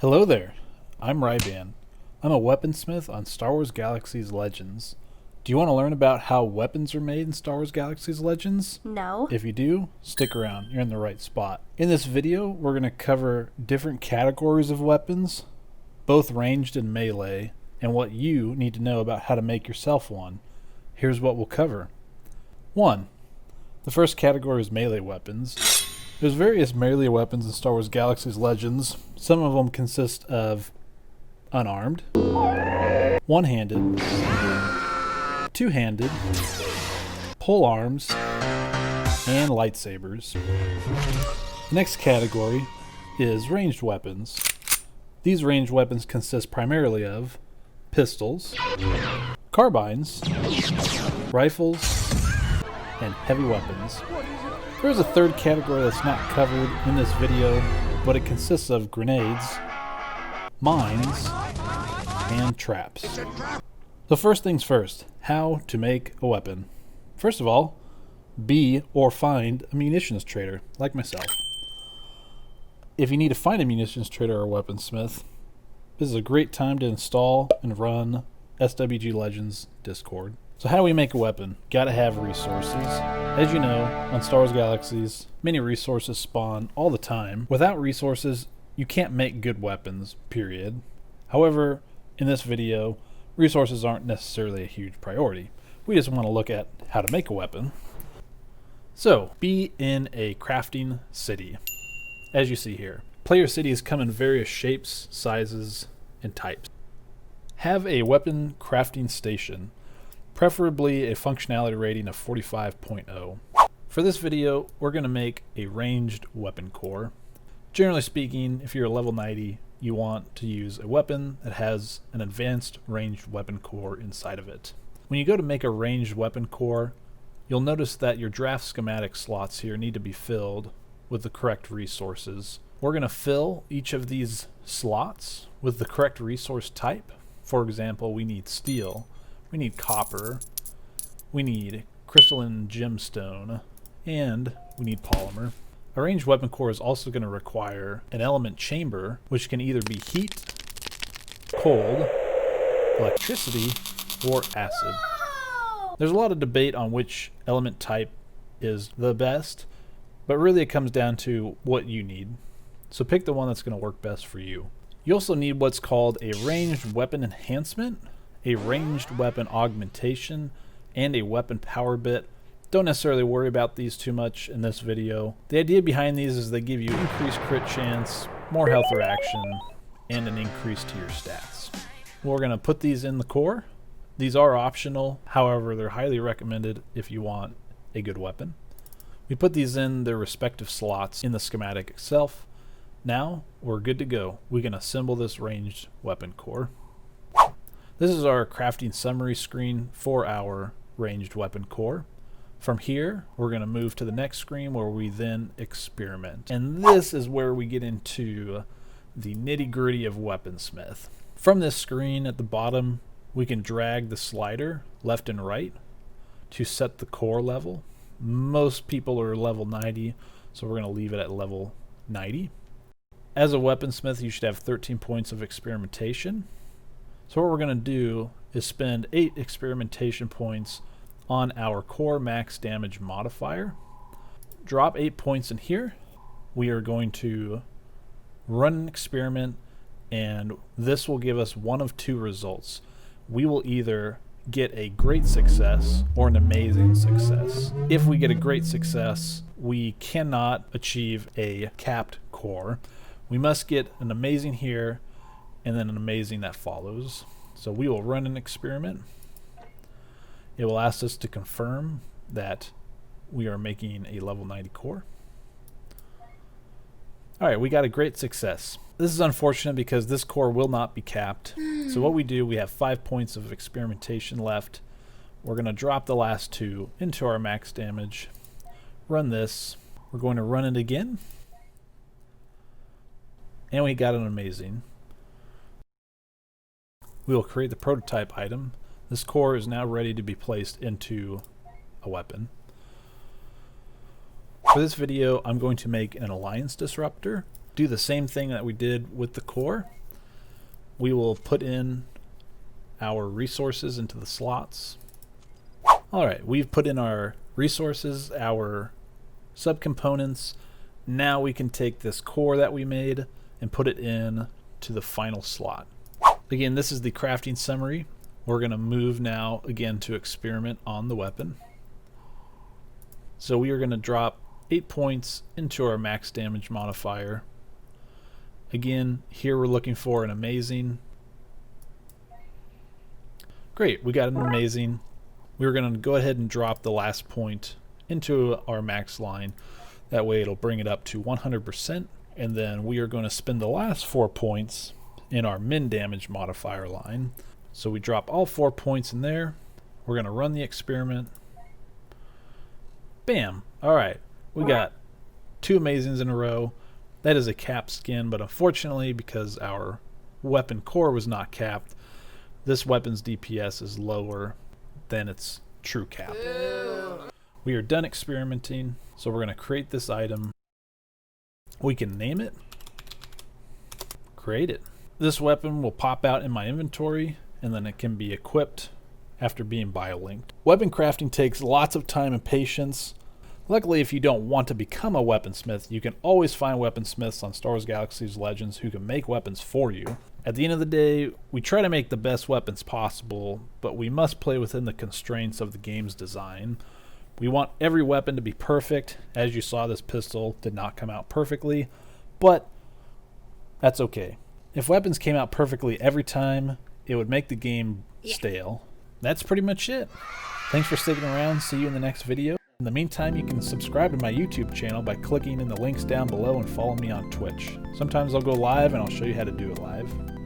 Hello there, I'm Ribann. I'm a weaponsmith on Star Wars Galaxies Legends. Do you want to learn about how weapons are made in Star Wars Galaxies Legends? No. If you do, stick around, you're in the right spot. In this video, we're going to cover different categories of weapons, both ranged and melee, and what you need to know about how to make yourself one. Here's what we'll cover. 1. The first category is melee weapons. There's various melee weapons in Star Wars Galaxies Legends. Some of them consist of unarmed, one-handed, two-handed, pole arms, and lightsabers. The next category is ranged weapons. These ranged weapons consist primarily of pistols, carbines, rifles, and heavy weapons. There's a third category that's not covered in this video, but it consists of grenades, mines, and traps. So first things first, how to make a weapon. First of all, be or find a munitions trader, like myself. If you need to find a munitions trader or weaponsmith, this is a great time to install and run SWG Legends Discord. So how do we make a weapon? Gotta have resources. As you know, on Star Wars Galaxies, many resources spawn all the time. Without resources, you can't make good weapons, period. However, in this video, resources aren't necessarily a huge priority. We just want to look at how to make a weapon. So, be in a crafting city, as you see here. Player cities come in various shapes, sizes, and types. Have a weapon crafting station, preferably a functionality rating of 45.0. For this video, we're going to make a ranged weapon core. Generally speaking, if you're a level 90, you want to use a weapon that has an advanced ranged weapon core inside of it. When you go to make a ranged weapon core, you'll notice that your draft schematic slots here need to be filled with the correct resources. We're going to fill each of these slots with the correct resource type. For example, we need steel, we need copper, we need crystalline gemstone, and we need polymer. A ranged weapon core is also going to require an element chamber, which can either be heat, cold, electricity, or acid. There's a lot of debate on which element type is the best, but really it comes down to what you need. So pick the one that's going to work best for you. You also need what's called a ranged weapon enhancement, a ranged weapon augmentation, and a weapon power bit. Don't necessarily worry about these too much in this video. The idea behind these is they give you increased crit chance, more health or action, and an increase to your stats. We're going to put these in the core. These are optional, however they're highly recommended if you want a good weapon. We put these in their respective slots in the schematic itself. Now we're good to go. We can assemble this ranged weapon core. This is our crafting summary screen for our ranged weapon core. From here, we're going to move to the next screen where we then experiment. And this is where we get into the nitty-gritty of weaponsmith. From this screen at the bottom, we can drag the slider left and right to set the core level. Most people are level 90, so we're going to leave it at level 90. As a weaponsmith, you should have 13 points of experimentation. So what we're going to do is spend 8 experimentation points on our core max damage modifier. Drop 8 points in here. We are going to run an experiment, and this will give us one of two results. We will either get a great success or an amazing success. If we get a great success, we cannot achieve a capped core. We must get an amazing here and then an amazing that follows. So we will run an experiment. It will ask us to confirm that we are making a level 90 core. Alright, we got a great success. This is unfortunate because this core will not be capped. So what we do, we have 5 points of experimentation left. We're going to drop the last 2 into our max damage. Run this. We're going to run it again. And we got an amazing. We will create the prototype item. This core is now ready to be placed into a weapon. For this video, I'm going to make an alliance disruptor. do the same thing that we did with the core. We will put in our resources into the slots. Alright, we've put in our resources, our subcomponents. Now we can take this core that we made and put it in to the final slot. Again, this is the crafting summary. We're going to move now again to experiment on the weapon. So we are going to drop 8 points into our max damage modifier. Again, here we're looking for an amazing. Great, we got an amazing. We're going to go ahead and drop the last point into our max line. That way it'll bring it up to 100%. And then we are going to spend the last 4 points in our min damage modifier line. So we drop all 4 points in there. We're going to run the experiment. Bam! Alright, we got 2 amazings in a row. That is a capped skin, but unfortunately, because our weapon core was not capped, this weapon's DPS is lower than its true cap. We are done experimenting, so we're going to create this item. We can name it, create it. This weapon will pop out in my inventory, and then it can be equipped after being biolinked. Weapon crafting takes lots of time and patience. Luckily, if you don't want to become a weaponsmith, you can always find weaponsmiths on Star Wars Galaxies Legends who can make weapons for you. At the end of the day, we try to make the best weapons possible, but we must play within the constraints of the game's design. We want every weapon to be perfect. As you saw, this pistol did not come out perfectly, but that's okay. If weapons came out perfectly every time, it would make the game stale. That's pretty much it. Thanks for sticking around. See you in the next video. In the meantime, you can subscribe to my YouTube channel by clicking in the links down below and follow me on Twitch. Sometimes I'll go live and I'll show you how to do it live.